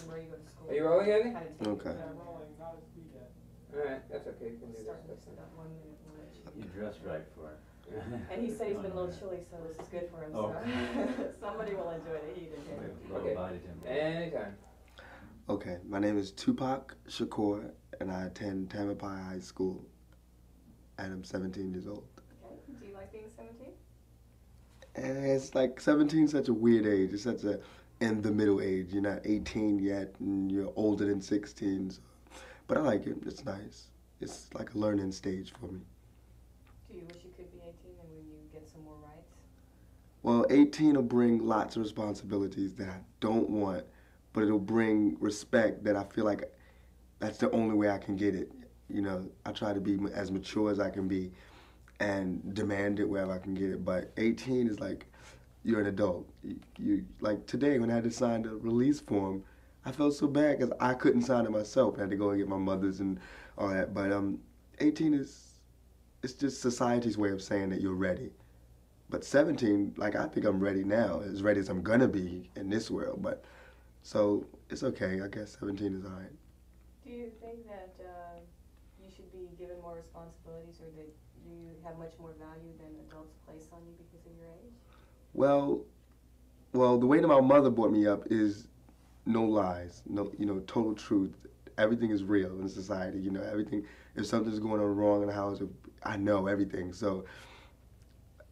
and where you go to school. Are you rolling, Eddie? How to take Okay. it. Yeah, rolling, not a speed yet. Alright, that's okay, you can do Start this. mixing up 1 minute lunch. You dressed right for it. And he said he's been a little chilly, so this is good for him, so somebody will enjoy the heat in here. Okay. Anytime. Okay, my name is Tupac Shakur, and I attend Tamalpais High School, and I'm 17 years old. Okay, do you like being 17? And it's like 17 is such a weird age. It's such a in the middle age. You're not 18 yet, and you're older than 16. So. But I like it. It's nice. It's like a learning stage for me. Do you wish you could be 18 and when you get some more rights? Well, 18 will bring lots of responsibilities that I don't want, but it'll bring respect that I feel like that's the only way I can get it. You know, I try to be as mature as I can be and demand it wherever I can get it. But 18 is like, you're an adult. You like today when I had to sign the release form, I felt so bad because I couldn't sign it myself. I had to go and get my mother's and all that. But 18 it's just society's way of saying that you're ready. But 17, like I think I'm ready now, as ready as I'm gonna be in this world. But so it's okay. I guess 17 is all right. Do you think that you should be given more responsibilities, or that you have much more value than adults place on you because of your age? Well, the way that my mother brought me up is no lies, no, total truth. Everything is real in society, everything. If something's going on wrong in the house, I know everything. So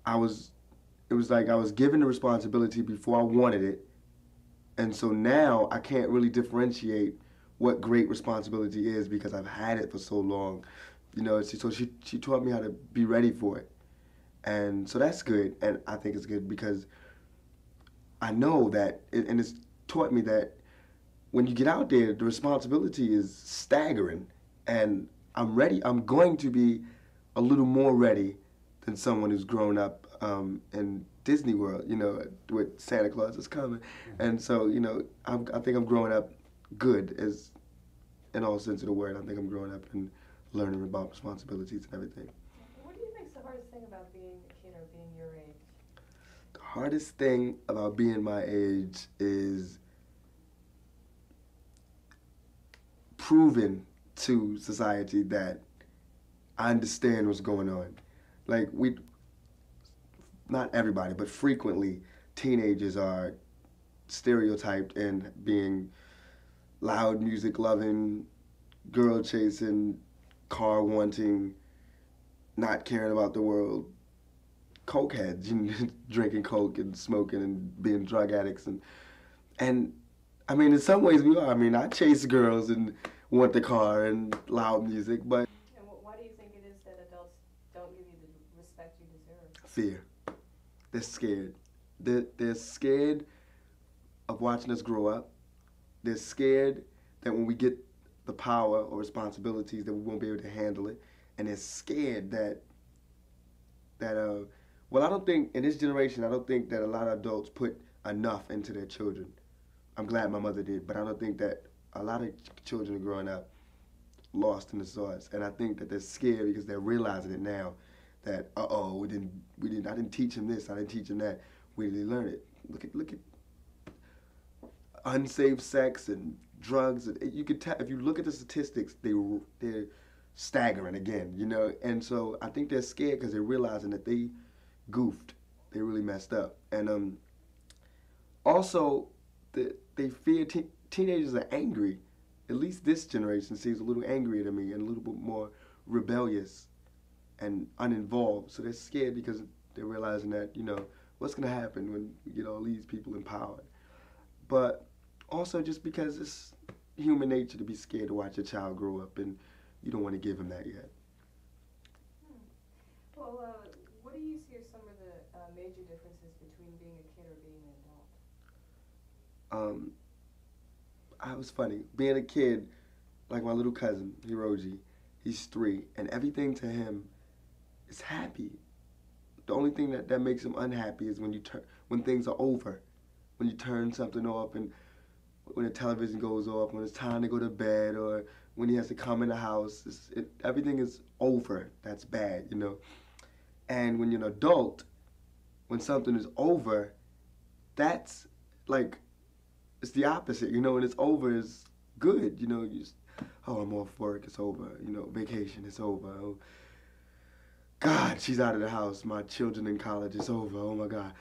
it was like I was given the responsibility before I wanted it. And so now I can't really differentiate what great responsibility is because I've had it for so long. So she taught me how to be ready for it. And so that's good, and I think it's good because I know that, and it's taught me that when you get out there, the responsibility is staggering, and I'm ready. I'm going to be a little more ready than someone who's grown up in Disney World, with Santa Claus is coming. And so, I think I'm growing up good, as in all sense of the word. I think I'm growing up and learning about responsibilities and everything. What do you think is the hardest thing about being a kid or being your age? The hardest thing about being my age is proving to society that I understand what's going on. Like not everybody, but frequently, teenagers are stereotyped in being loud music loving, girl chasing, car wanting, not caring about the world, cokeheads, drinking coke and smoking and being drug addicts. And I mean, in some ways we are. I mean, I chase girls and want the car and loud music, but... And why do you think it is that adults don't give you the respect you deserve? Fear. They're scared. They're scared of watching us grow up. They're scared that when we get the power or responsibilities that we won't be able to handle it. And they're scared that well, I don't think, in this generation, I don't think that a lot of adults put enough into their children. I'm glad my mother did, but I don't think that a lot of children are growing up lost in the sauce. And I think that they're scared because they're realizing it now that, I didn't teach him this, I didn't teach him that. Where did they learn it? Look at unsafe sex and drugs. You could tell, if you look at the statistics, they're staggering again, And so I think they're scared because they're realizing that they goofed, they really messed up. And also, they fear teenagers are angry. At least this generation seems a little angrier to me and a little bit more rebellious and uninvolved. So they're scared because they're realizing that, what's going to happen when we get all these people empowered. But also just because it's human nature to be scared to watch a child grow up, and you don't want to give him that yet. Well, what do you see are some of the major differences between being a kid or being an adult? I was funny. Being a kid, like my little cousin, Hiroji, he's 3, and everything to him is happy. The only thing that makes him unhappy is when things are over, when you turn something off, and when the television goes off, when it's time to go to bed, or when he has to come in the house. Everything is over. That's bad, And when you're an adult, when something is over, that's like, it's the opposite. You know, when it's over, it's good. You know, you just, oh, I'm off work, it's over. You know, vacation, it's over. Oh, God, she's out of the house. My children in college, it's over. Oh my God.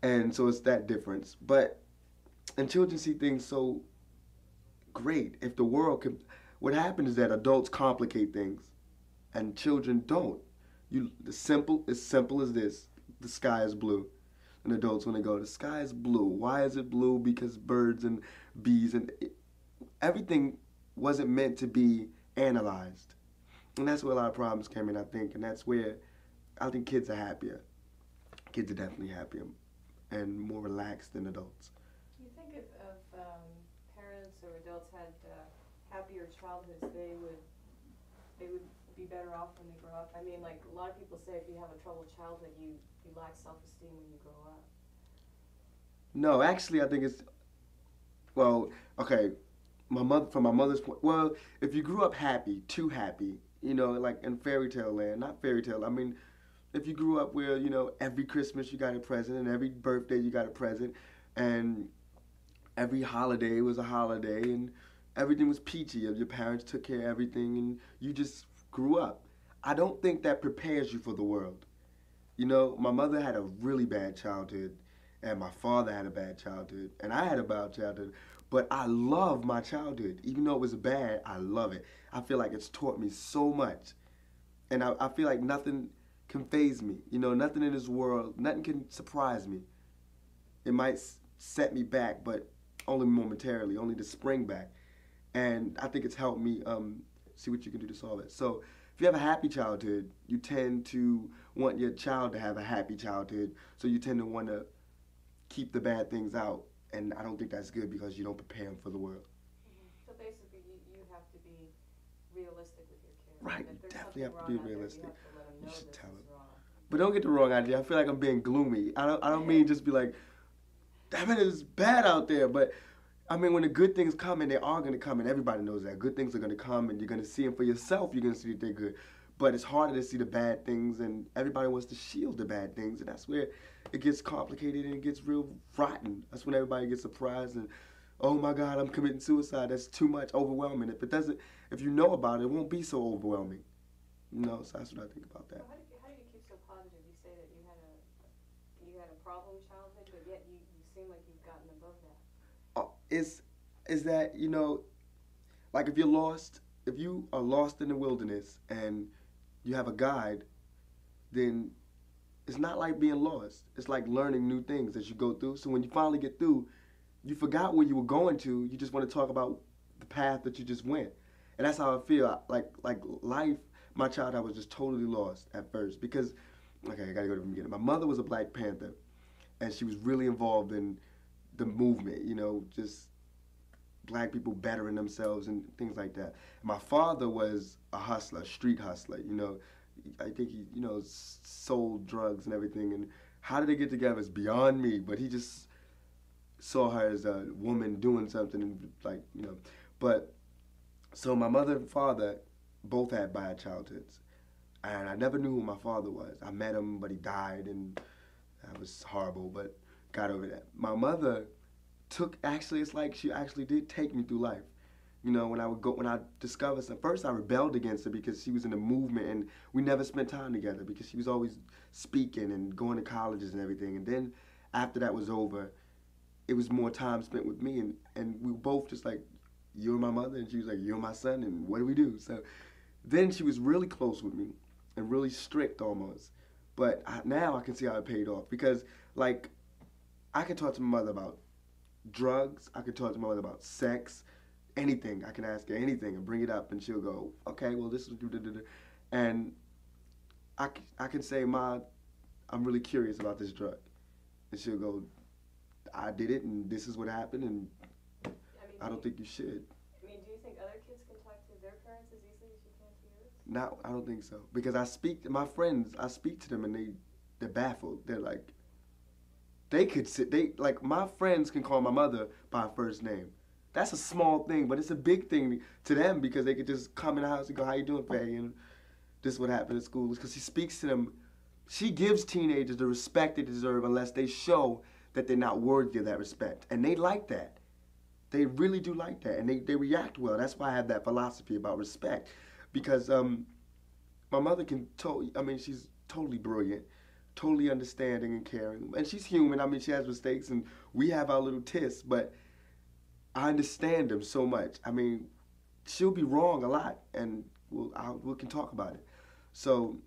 And so it's that difference. But and children see things so great. If the world can, what happens is that adults complicate things, and children don't. As simple as this: the sky is blue, and adults when they go, the sky is blue. Why is it blue? Because birds and bees and everything wasn't meant to be analyzed, and that's where a lot of problems came in, I think, and that's where I think kids are happier. Kids are definitely happier and more relaxed than adults. Do you think if parents or adults had happier childhoods, they would be better off when they grow up? I mean, like a lot of people say, if you have a troubled childhood, you lack self-esteem when you grow up. No, actually, I think it's, well, okay, from my mother's point, well, if you grew up happy, too happy, you know, like in fairy tale land, not fairy tale, I mean, if you grew up where, you know, every Christmas you got a present and every birthday you got a present and every holiday was a holiday and everything was peachy, your parents took care of everything and you just grew up. I don't think that prepares you for the world. You know, my mother had a really bad childhood and my father had a bad childhood and I had a bad childhood, but I love my childhood. Even though it was bad, I love it. I feel like it's taught me so much. And I feel like nothing can faze me. You know, nothing in this world, nothing can surprise me. It might set me back, but only momentarily, only to spring back. And I think it's helped me see what you can do to solve it. So if you have a happy childhood, you tend to want your child to have a happy childhood. So you tend to want to keep the bad things out. And I don't think that's good because you don't prepare them for the world. Mm-hmm. So basically, you have to be realistic with your kids. Right, you definitely have to be realistic. You should tell them. But But don't get the wrong idea. I feel like I'm being gloomy. I don't mean just be like, damn it, it's bad out there. But I mean, when the good things come, and they are going to come, and everybody knows that. Good things are going to come, and you're going to see them for yourself. You're going to see that they're good. But it's harder to see the bad things, and everybody wants to shield the bad things. And that's where it gets complicated and it gets real rotten. That's when everybody gets surprised and, oh my God, I'm committing suicide. That's too much, overwhelming. If you know about it, it won't be so overwhelming. You know, so that's what I think about that. So how do you keep so positive? You say that you had a problem childhood, but yet you seem like you've gotten above that. Is that, you know, like if you are lost in the wilderness and you have a guide, then it's not like being lost. It's like learning new things as you go through. So when you finally get through, you forgot where you were going to. You just want to talk about the path that you just went. And that's how I feel. Like life, my childhood was just totally lost at first because, okay, I got to go to the beginning. My mother was a Black Panther, and she was really involved in the movement, you know, just Black people bettering themselves and things like that. My father was a hustler, street hustler, you know. I think he, you know, sold drugs and everything. And how did they get together is beyond me. But he just saw her as a woman doing something, and like, you know. But so my mother and father both had bad childhoods, and I never knew who my father was. I met him, but he died, and that was horrible. But got over that. My mother it's like she actually did take me through life. You know, when I discovered some, first I rebelled against her because she was in the movement and we never spent time together because she was always speaking and going to colleges and everything. And then after that was over, it was more time spent with me and we were both just like, you're my mother, and she was like, you're my son, and what do we do? So then she was really close with me and really strict almost. But now I can see how it paid off because, like, I could talk to my mother about drugs, I could talk to my mother about sex, anything. I can ask her anything and bring it up, and she'll go, okay, well, this is and I can say, Ma, I'm really curious about this drug, and she'll go, I did it, and this is what happened, and I don't think you should. I mean, do you think other kids can talk to their parents as easily as you can to yours? No, I don't think so, because I speak to my friends, and they're baffled. They're like, my friends can call my mother by her first name. That's a small thing, but it's a big thing to them because they could just come in the house and go, how you doing, Faye? And this is what happened at school. Because she speaks to them. She gives teenagers the respect they deserve unless they show that they're not worthy of that respect. And they like that. They really do like that, and they react well. That's why I have that philosophy about respect, because my mother she's totally brilliant, totally understanding and caring, and she's human. I mean, she has mistakes, and we have our little tists, but I understand them so much. I mean, she'll be wrong a lot, and we can talk about it. So,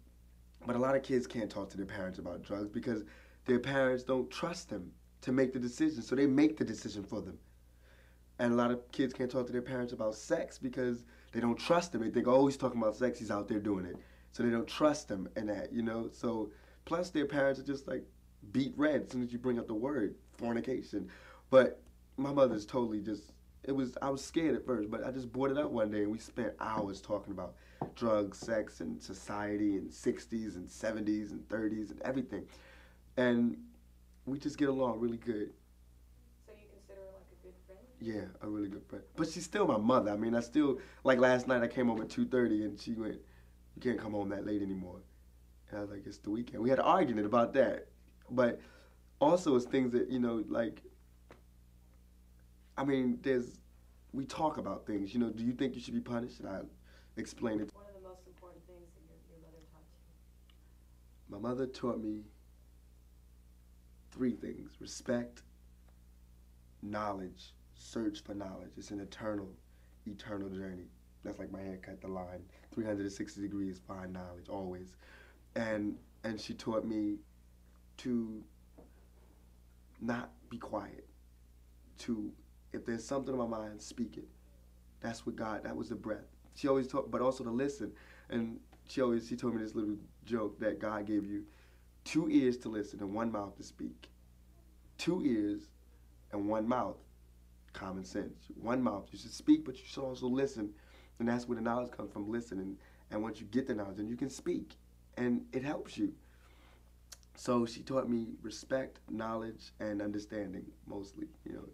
but a lot of kids can't talk to their parents about drugs because their parents don't trust them to make the decision, so they make the decision for them. And a lot of kids can't talk to their parents about sex because they don't trust them. They think, oh, he's talking about sex, he's out there doing it. So they don't trust them in that, you know? So, plus their parents are just like beat red as soon as you bring up the word fornication. But my mother's totally just, I was scared at first, but I just brought it up one day and we spent hours talking about drugs, sex, and society, and 60s and 70s and 30s and everything. And we just get along really good. So you consider her like a good friend? Yeah, a really good friend. But she's still my mother. I mean, I still, like last night I came home at 2:30 and she went, you can't come home that late anymore. And I was like, it's the weekend. We had an argument about that. But also it's things that, you know, like, I mean, we talk about things. You know, do you think you should be punished? And I explain it. One of the most important things that your mother taught you? My mother taught me 3 things: respect, knowledge, search for knowledge. It's an eternal journey. That's like my haircut, the line. 360 degrees, find knowledge, always. And she taught me to not be quiet. To, if there's something in my mind, speak it. That was the breath. She always taught, but also to listen. And she told me this little joke that God gave you 2 ears to listen and 1 mouth to speak. 2 ears and 1 mouth, common sense. 1 mouth, you should speak, but you should also listen. And that's where the knowledge comes from, listening. And once you get the knowledge, then you can speak. And it helps you. So she taught me respect, knowledge, and understanding, mostly. You know,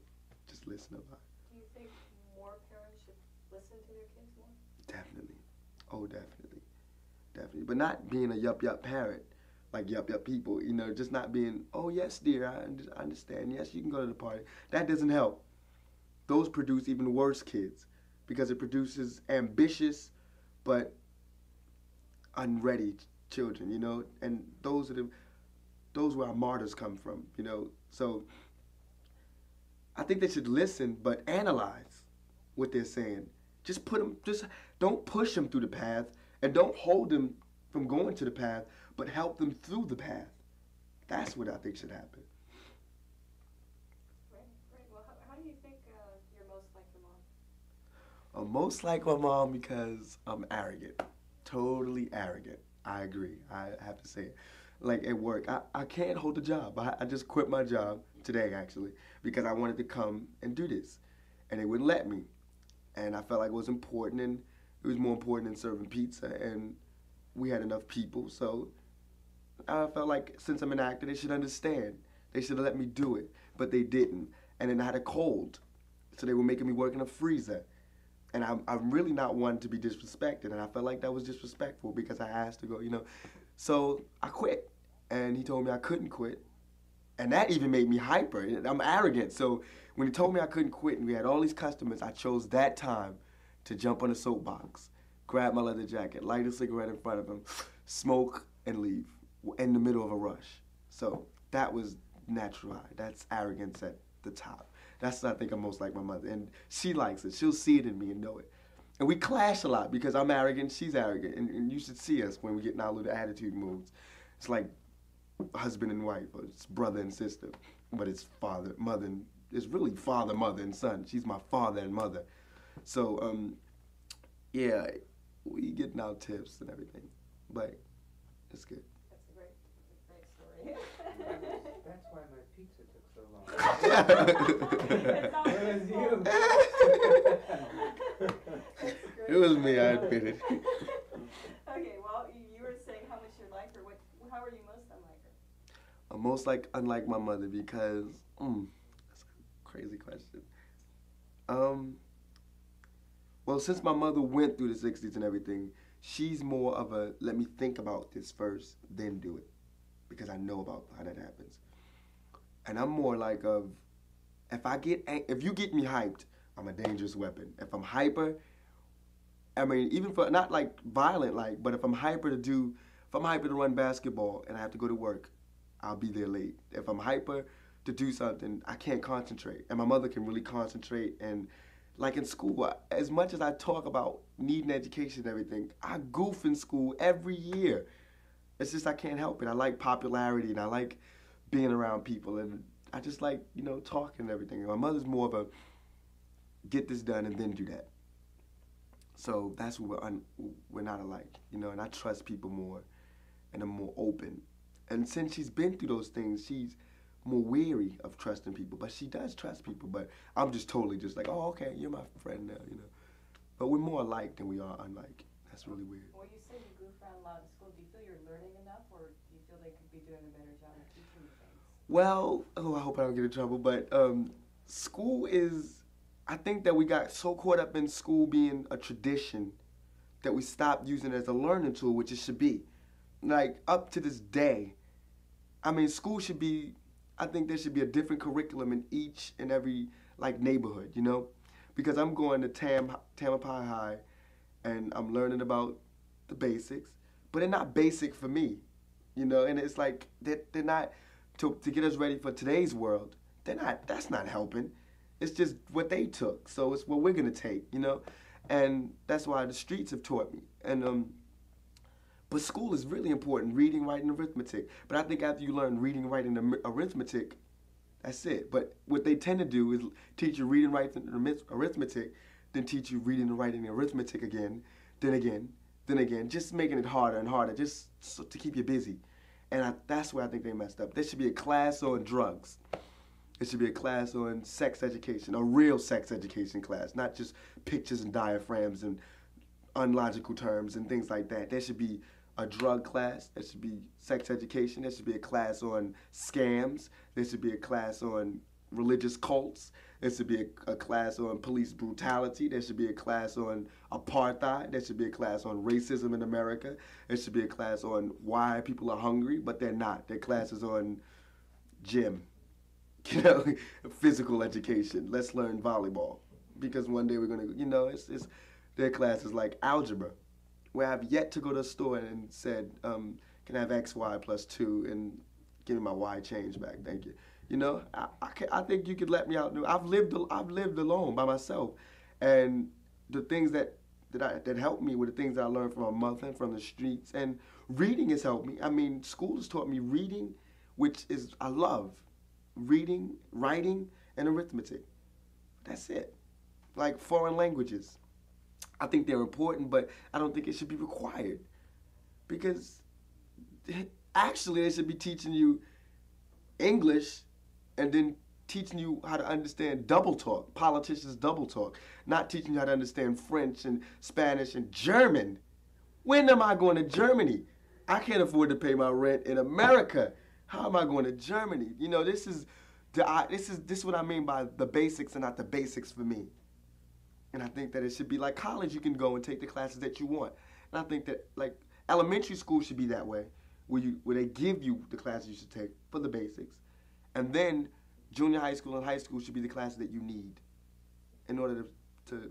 just listen a lot. Do you think more parents should listen to their kids more? Definitely. Oh, definitely. Definitely. But not being a yup parent, like yup people, you know, just not being, oh, yes, dear, I understand. Yes, you can go to the party. That doesn't help. Those produce even worse kids because it produces ambitious but unready children, you know, and those where our martyrs come from, you know. So I think they should listen but analyze what they're saying. Just don't push them through the path and don't hold them from going to the path, but help them through the path. That's what I think should happen. Right. Well, how do you think you're most like your mom? I'm most like my mom because I'm arrogant. Totally arrogant. I agree. I have to say it. Like at work, I can't hold a job. I just quit my job today, actually, because I wanted to come and do this. And they wouldn't let me. And I felt like it was important, and it was more important than serving pizza. And we had enough people, so I felt like since I'm an actor, they should understand. They should have let me do it, but they didn't. And then I had a cold, so they were making me work in a freezer. And I'm really not one to be disrespected, and I felt like that was disrespectful because I asked to go, you know. So I quit, and he told me I couldn't quit, and that even made me hyper. I'm arrogant, so when he told me I couldn't quit and we had all these customers, I chose that time to jump on a soapbox, grab my leather jacket, light a cigarette in front of him, smoke, and leave in the middle of a rush. So that was natural high. That's arrogance at the top. That's what I think I'm most like my mother. And she likes it. She'll see it in me and know it. And we clash a lot because I'm arrogant, she's arrogant. And you should see us when we get in our little attitude moods. It's like husband and wife, or it's brother and sister. But it's father, mother, and it's really father, mother, and son. She's my father and mother. So, yeah, we getting our tips and everything. But it's good. That's a great story. That's why my pizza took so long. It's not Where was you? It was me, I admit it. Okay, well, you were saying how much you like her. How are you most unlike her? I'm most unlike my mother because, that's a crazy question. Well, since my mother went through the 60s and everything, she's more of a, let me think about this first, then do it. Because I know about how that happens. And I'm more like if you get me hyped, I'm a dangerous weapon. If I'm hyper, I mean, even for not like violent, like, but if I'm hyper to run basketball and I have to go to work, I'll be there late. If I'm hyper to do something, I can't concentrate. And my mother can really concentrate. And like in school, as much as I talk about needing education and everything, I goof in school every year. It's just I can't help it. I like popularity and I like being around people and I just like, talking and everything. And my mother's more of a get this done and then do that. So that's what we're not alike, and I trust people more and I'm more open. And since she's been through those things, she's more weary of trusting people, but she does trust people, but I'm just totally just like, oh, okay, you're my friend now, But we're more alike than we are unlike. That's really weird. Well, you say you goof around a lot in school. Do you feel you're learning enough, or do you feel they could be doing a better job of teaching you things? Well, I hope I don't get in trouble, but school is, I think that we got so caught up in school being a tradition that we stopped using it as a learning tool, which it should be. Like, up to this day, I mean, school should be, I think there should be a different curriculum in each and every, like, neighborhood, Because I'm going to Tamalpais High, and I'm learning about the basics, but they're not basic for me, And it's like, they're not, to get us ready for today's world, that's not helping. It's just what they took, so it's what we're going to take, And that's why the streets have taught me. And but school is really important, reading, writing, arithmetic. But I think after you learn reading, writing, and arithmetic, that's it. But what they tend to do is teach you reading, writing, and arithmetic, then teach you reading and writing and arithmetic again, then again, just making it harder and harder, just so, to keep you busy. And that's where I think they messed up. There should be a class on drugs. It should be a class on sex education, a real sex education class, not just pictures and diaphragms and unlogical terms and things like that. There should be a drug class. There should be sex education. There should be a class on scams. There should be a class on religious cults. There should be a class on police brutality. There should be a class on apartheid. There should be a class on racism in America. There should be a class on why people are hungry, but they're not. Their class is on gym, physical education. Let's learn volleyball. Because one day we're going to, their class is like algebra, where I've yet to go to a store and said, can I have X, Y plus 2 and give me my Y change back, thank you. I think you could let me out. I've lived alone by myself, and the things that helped me were the things that I learned from my mother and from the streets. And reading has helped me. I mean, school has taught me reading, which is I love. Reading, writing, and arithmetic. That's it. Like foreign languages. I think they're important, but I don't think it should be required. Because actually they should be teaching you English and then teaching you how to understand double talk, politicians double talk, not teaching you how to understand French and Spanish and German. When am I going to Germany? I can't afford to pay my rent in America. How am I going to Germany? This is what I mean by the basics and not the basics for me. And I think that it should be like college. You can go and take the classes that you want. And I think that like elementary school should be that way, where they give you the classes you should take for the basics, and then junior high school and high school should be the classes that you need in order to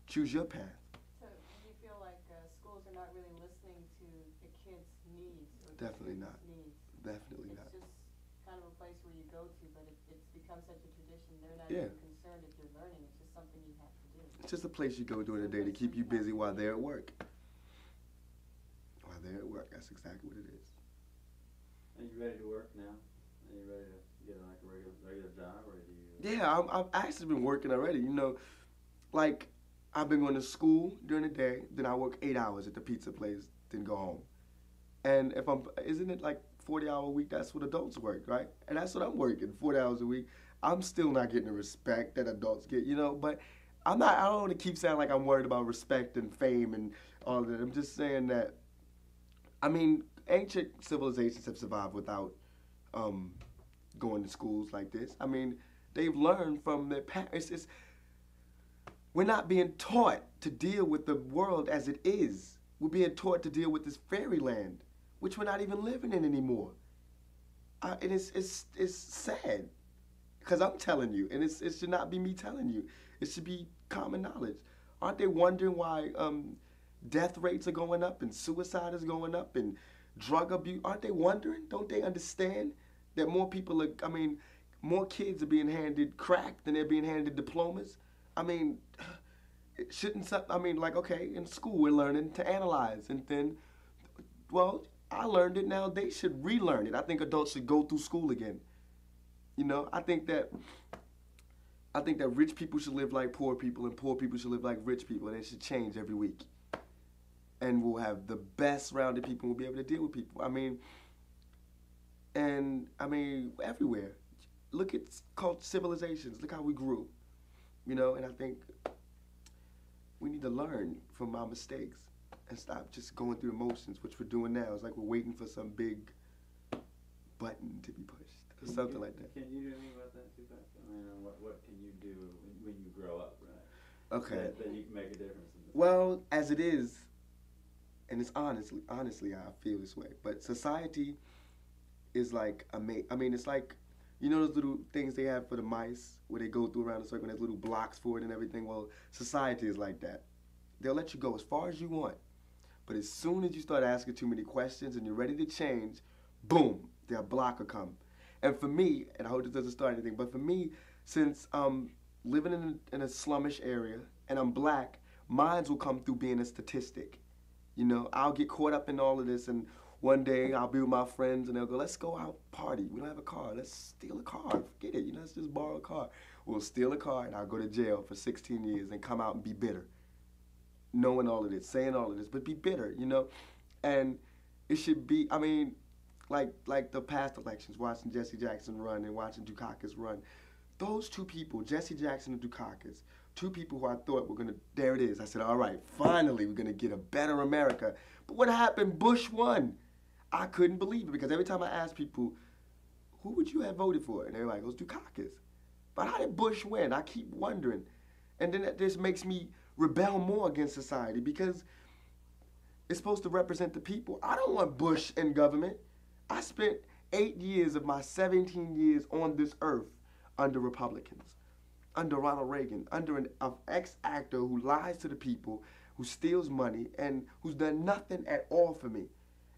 choose your path. So do you feel like schools are not really listening to the kids' needs? Or Definitely not. Needs? Definitely it's not. It's just kind of a place where you go to, but it's become such a tradition. They're not Yeah. even concerned if you're learning. It's just something you have to do. It's just a place you go during the day to keep you busy while they're at work. While they're at work, that's exactly what it is. Are you ready to work now? Are you ready to get like a regular job, or do you? Yeah, I've actually been working already. Like I've been going to school during the day, then I work 8 hours at the pizza place, then go home. And isn't it like 40-hour a week? That's what adults work, right? And that's what I'm working, 40 hours a week. I'm still not getting the respect that adults get, but I don't want to keep saying like I'm worried about respect and fame and all that. I'm just saying that, ancient civilizations have survived without going to schools like this. They've learned from their parents. We're not being taught to deal with the world as it is. We're being taught to deal with this fairyland, which we're not even living in anymore. And it's sad, because I'm telling you, and it should not be me telling you. It should be common knowledge. Aren't they wondering why death rates are going up and suicide is going up and drug abuse? Aren't they wondering? Don't they understand that more people are, I mean, more kids are being handed crack than they're being handed diplomas? I mean, it shouldn't, I mean, like, okay, in school we're learning to analyze, and then, well, I learned it, now they should relearn it. I think adults should go through school again. You know, I think that rich people should live like poor people, and poor people should live like rich people, and it should change every week. And we'll have the best rounded people, we'll be able to deal with people. I mean, everywhere. Look at civilizations, look how we grew. You know, and I think we need to learn from our mistakes and stop just going through emotions, which we're doing now. It's like we're waiting for some big button to be pushed or something like that. Can you do anything about that, Tupac? I mean, what can you do when you grow up, right? Okay. That you can make a difference in this? Well, as it is, and it's honestly, I feel this way, but society is like it's like, you know those little things they have for the mice where they go through around a circle and there's little blocks for it and everything? Well, society is like that. They'll let you go as far as you want, but as soon as you start asking too many questions and you're ready to change, boom, their block will come. And for me, and I hope this doesn't start anything, but for me, since I'm living in a slummish area and I'm black, mines will come through being a statistic. You know, I'll get caught up in all of this, and one day I'll be with my friends and they'll go, let's go out party. We don't have a car. Let's steal a car. Forget it. You know, let's just borrow a car. We'll steal a car and I'll go to jail for 16 years and come out and be bitter. Knowing all of this, saying all of this, but be bitter, you know? And it should be, I mean, like the past elections, watching Jesse Jackson run and watching Dukakis run. Those two people, Jesse Jackson and Dukakis, two people who I thought were gonna, there it is. I said, all right, finally we're gonna get a better America. But what happened? Bush won. I couldn't believe it, because every time I ask people, who would you have voted for? And everybody goes, Dukakis. But how did Bush win? I keep wondering. And then that just makes me rebel more against society, because it's supposed to represent the people. I don't want Bush in government. I spent 8 years of my 17 years on this earth under Republicans, under Ronald Reagan, under an ex-actor who lies to the people, who steals money, and who's done nothing at all for me.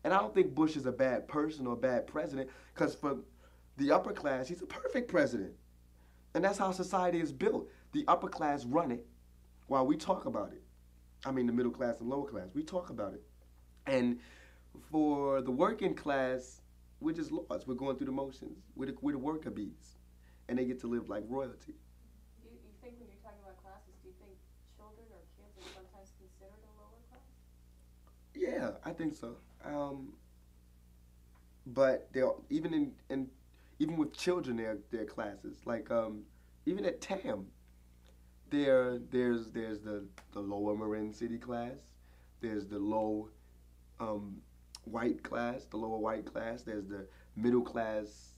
And I don't think Bush is a bad person or a bad president, because for the upper class, he's a perfect president. And that's how society is built. The upper class run it while we talk about it. I mean, the middle class and lower class, we talk about it. And for the working class, we're just lost. We're going through the motions. We're the worker bees. And they get to live like royalty. You think when you're talking about classes, do you think children or kids are sometimes considered a lower class? Yeah, I think so. But they're even with children, there are classes. Like even at TAM, there's the lower Marin City class. There's the low white class, the lower white class. There's the middle class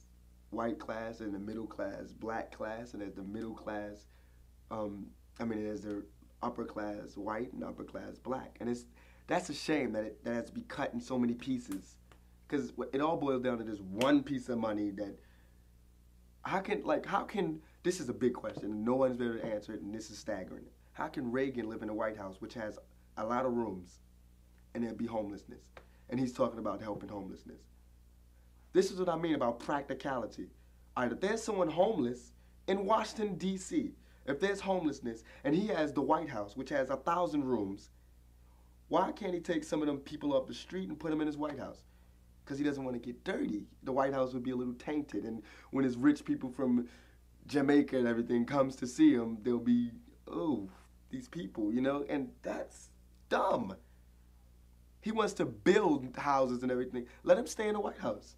white class and the middle class black class, and there's the middle class. There's the upper class white and upper class black, and that's a shame that it has to be cut in so many pieces, because it all boils down to this one piece of money. That how can this is a big question, and no one's been able to answer it, and this is staggering. How can Reagan live in the White House, which has a lot of rooms, and there'd be homelessness? And he's talking about helping homelessness. This is what I mean about practicality. All right, if there's someone homeless in Washington, D.C., if there's homelessness, and he has the White House, which has 1,000 rooms, why can't he take some of them people off the street and put them in his White House? Because he doesn't want to get dirty. The White House would be a little tainted, and when his rich people from Jamaica and everything comes to see him, they'll be, oh, these people, you know? And that's dumb. He wants to build houses and everything. Let him stay in the White House.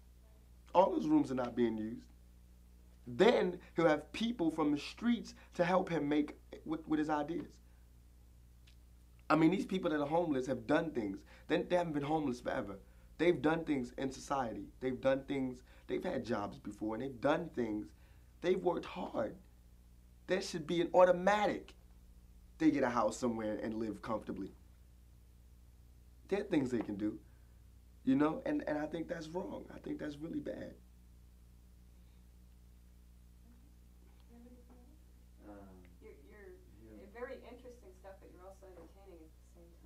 All those rooms are not being used. Then he'll have people from the streets to help him make with his ideas. I mean, these people that are homeless have done things. They haven't been homeless forever. They've done things in society. They've done things. They've had jobs before, and they've done things. They've worked hard. There should be an automatic. They get a house somewhere and live comfortably. There are things they can do, you know, and I think that's wrong. I think that's really bad.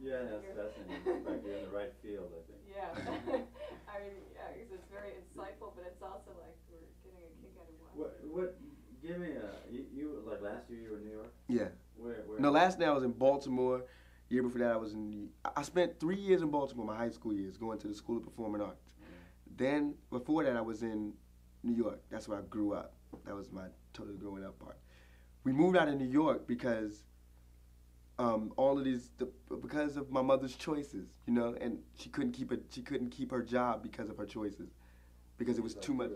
Yeah, that's fascinating. Like you're in the right field, I think. Yeah. I mean, yeah, because it's very insightful, but it's also like we're getting a kick out of What, give me you like last year you were in New York? Yeah. Where? No, last night I was in Baltimore. Year before that I was in, I spent 3 years in Baltimore, my high school years, going to the School of Performing Arts. Then, before that I was in New York. That's where I grew up. That was my total growing up part. We moved out of New York because because of my mother's choices, you know, and she couldn't keep her job because of her choices, because it was too much.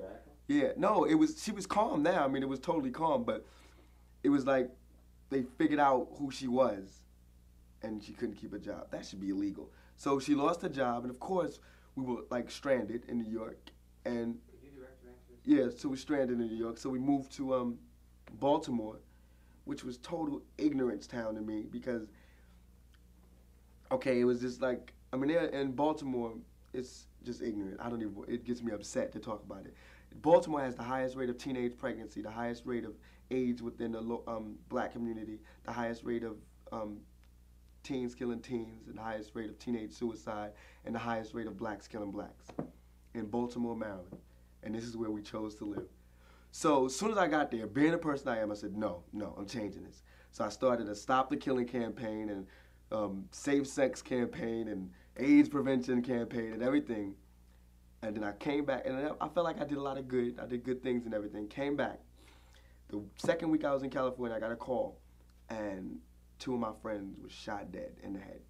Yeah, no, she was calm now. I mean, it was totally calm, but it was like they figured out who she was, and she couldn't keep a job. That should be illegal. So she lost her job, and of course we were like stranded in New York, and yeah, so we stranded in New York. So we moved to Baltimore, which was total ignorance town to me because, okay, it was just like, I mean, in Baltimore, it's just ignorant. It gets me upset to talk about it. Baltimore has the highest rate of teenage pregnancy, the highest rate of AIDS within the black community, the highest rate of teens killing teens, and the highest rate of teenage suicide, and the highest rate of blacks killing blacks in Baltimore, Maryland. And this is where we chose to live. So as soon as I got there, being the person I am, I said, no, I'm changing this. So I started a Stop the Killing campaign and Safe Sex campaign and AIDS prevention campaign and everything. And then I came back, and I felt like I did a lot of good. I did good things and everything. Came back. The second week I was in California, I got a call, and 2 of my friends were shot dead in the head.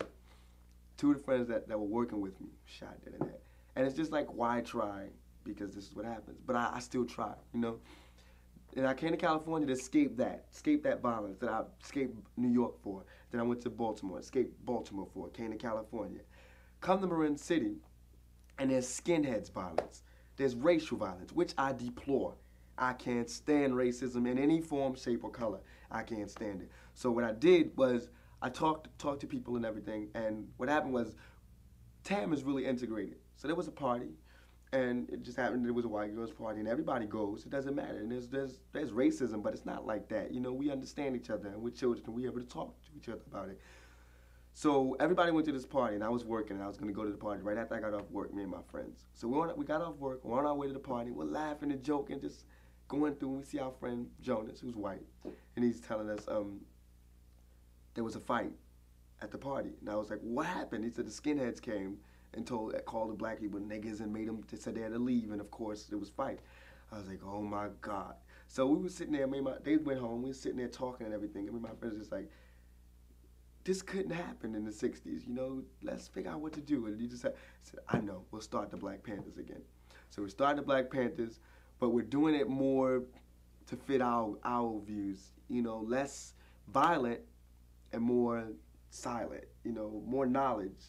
2 of the friends that were working with me shot dead in the head. And it's just like, why try? Because this is what happens. But I still try, you know? And I came to California to escape that violence that I escaped New York for. Then I went to Baltimore, escaped Baltimore for, came to California. Come to Marin City, and there's skinheads violence. There's racial violence, which I deplore. I can't stand racism in any form, shape, or color. I can't stand it. So what I did was I talked to people and everything, and what happened was TAM is really integrated. So there was a party, and it just happened there was a white girls party, and everybody goes. It doesn't matter. And there's racism, but it's not like that. You know, we understand each other, and we're children, and we're able to talk to each other about it. So everybody went to this party, and I was working, and I was going to go to the party right after I got off work, me and my friends. So we got off work, we're on our way to the party, we're laughing and joking, just going through, and we see our friend Jonas, who's white, and he's telling us there was a fight at the party. And I was like, what happened? He said the skinheads came and called the black people niggas and said they had to leave, and of course there was fight. I was like, oh my God. So we were sitting there, they went home, we were sitting there talking and everything, and my friends just like, this couldn't happen in the 60s, you know, let's figure out what to do. And he just said, I know, we'll start the Black Panthers again. So we started the Black Panthers, but we're doing it more to fit our views, you know, less violent and more silent, you know, more knowledge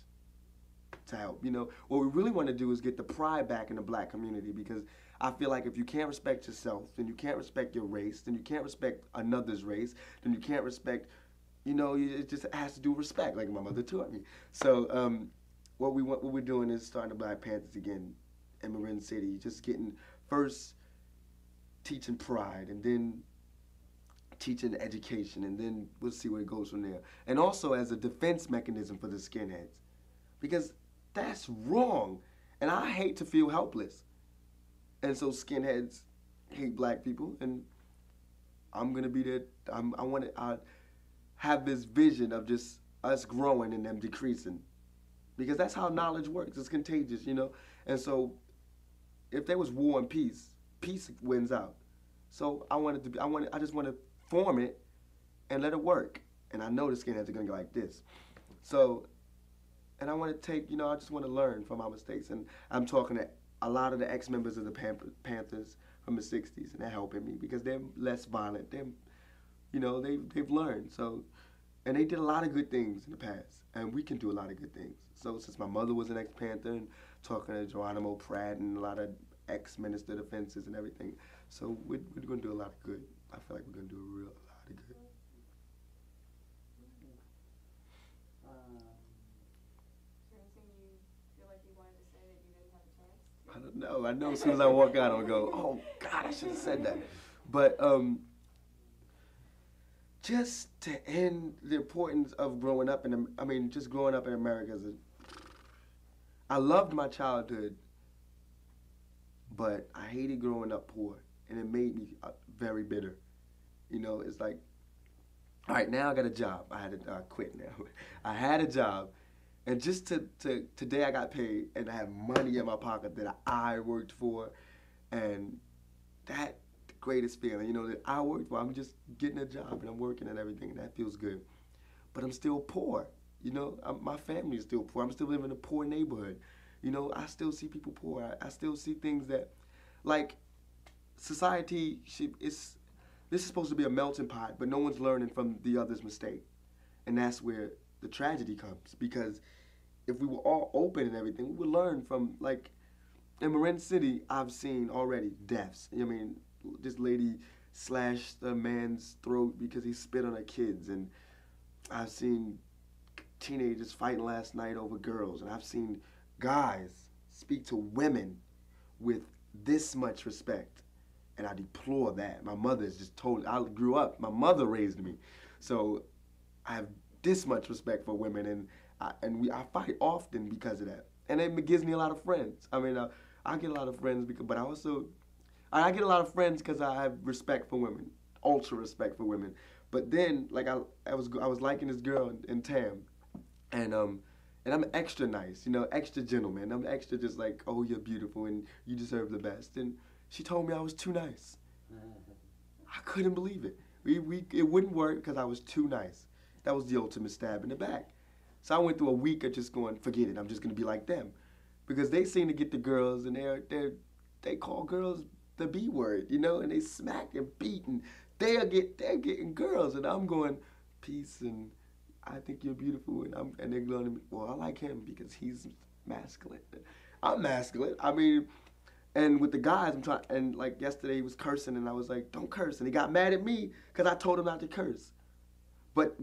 to help. You know, what we really want to do is get the pride back in the black community, because I feel like if you can't respect yourself, then you can't respect your race, then you can't respect another's race, then you can't respect, you know, it just has to do with respect, like my mother taught me. So what we're doing is starting the Black Panthers again in Marin City, just getting first teaching pride, and then teaching education, and then we'll see where it goes from there. And also as a defense mechanism for the skinheads, because that's wrong, and I hate to feel helpless. And so skinheads hate black people, and I'm gonna be there. I have this vision of just us growing and them decreasing, because that's how knowledge works. It's contagious, you know. And so, if there was war and peace, peace wins out. So I just want to form it and let it work. And I know the skinheads are gonna go like this. So, and I want to take, you know, I just want to learn from my mistakes. And I'm talking to a lot of the ex-members of the Panthers from the 60s, and they're helping me because they're less violent. They're, you know, they've learned. So, and they did a lot of good things in the past, and we can do a lot of good things. So since my mother was an ex-Panther, and talking to Geronimo Pratt and a lot of ex-minister defenses and everything, so we're going to do a lot of good. I feel like we're going to do a lot of good. I don't know. I know as soon as I walk out, I'll go, oh, God, I should have said that. But just to end the importance of growing up just growing up in America. I loved my childhood, but I hated growing up poor, and it made me very bitter. You know, it's like, all right, now I got a job. I quit now. I had a job, and just today I got paid, and I have money in my pocket that I worked for, and that the greatest feeling, you know, that I worked for. I'm just getting a job, and I'm working and everything, and that feels good. But I'm still poor. You know, my family is still poor. I'm still living in a poor neighborhood. You know, I still see people poor. I still see things that, like, society this is supposed to be a melting pot, but no one's learning from the other's mistake. And that's where the tragedy comes. Because if we were all open and everything, we would learn from, like, in Marin City, I've seen already deaths. I mean, this lady slashed a man's throat because he spit on her kids. And I've seen teenagers fighting last night over girls. And I've seen guys speak to women with this much respect. And I deplore that. My mother is just totally, I grew up, my mother raised me. So I have this much respect for women, and I fight often because of that. And it gives me a lot of friends. I mean, I get a lot of friends, but I get a lot of friends because I have respect for women, ultra respect for women. But then, like, I was liking this girl in Tam, and I'm extra nice, you know, extra gentleman. I'm extra just like, oh, you're beautiful and you deserve the best. And she told me I was too nice. I couldn't believe it. It wouldn't work because I was too nice. That was the ultimate stab in the back. So I went through a week of just going, forget it, I'm just gonna be like them. Because they seem to get the girls, and they call girls the B word, you know, and they smack and beat, and they're getting girls, and I'm going, peace, and I think you're beautiful, and they're going to me, well, I like him because he's masculine. I'm masculine. I mean, and with the guys, and like yesterday he was cursing, and I was like, don't curse, and he got mad at me because I told him not to curse. But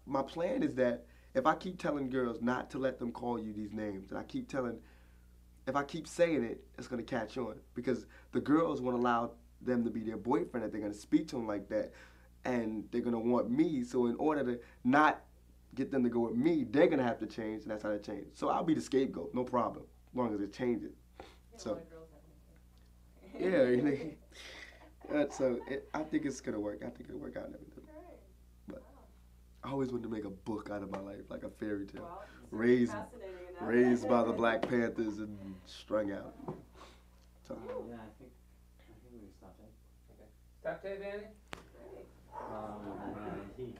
my plan is that if I keep telling girls not to let them call you these names, and if I keep saying it, it's going to catch on. Because the girls won't allow them to be their boyfriend, that they're going to speak to them like that, and they're going to want me. So in order to not get them to go with me, they're going to have to change, and that's how they change. So I'll be the scapegoat, no problem, as long as it changes. So, yeah, I think it's going to work. I think it'll work out and everything. But I always wanted to make a book out of my life, like a fairy tale. Wow, Raised by the Black Panthers and strung out. So. Yeah, I think we can stop that. Okay. Stop there, Danny. Great. Right.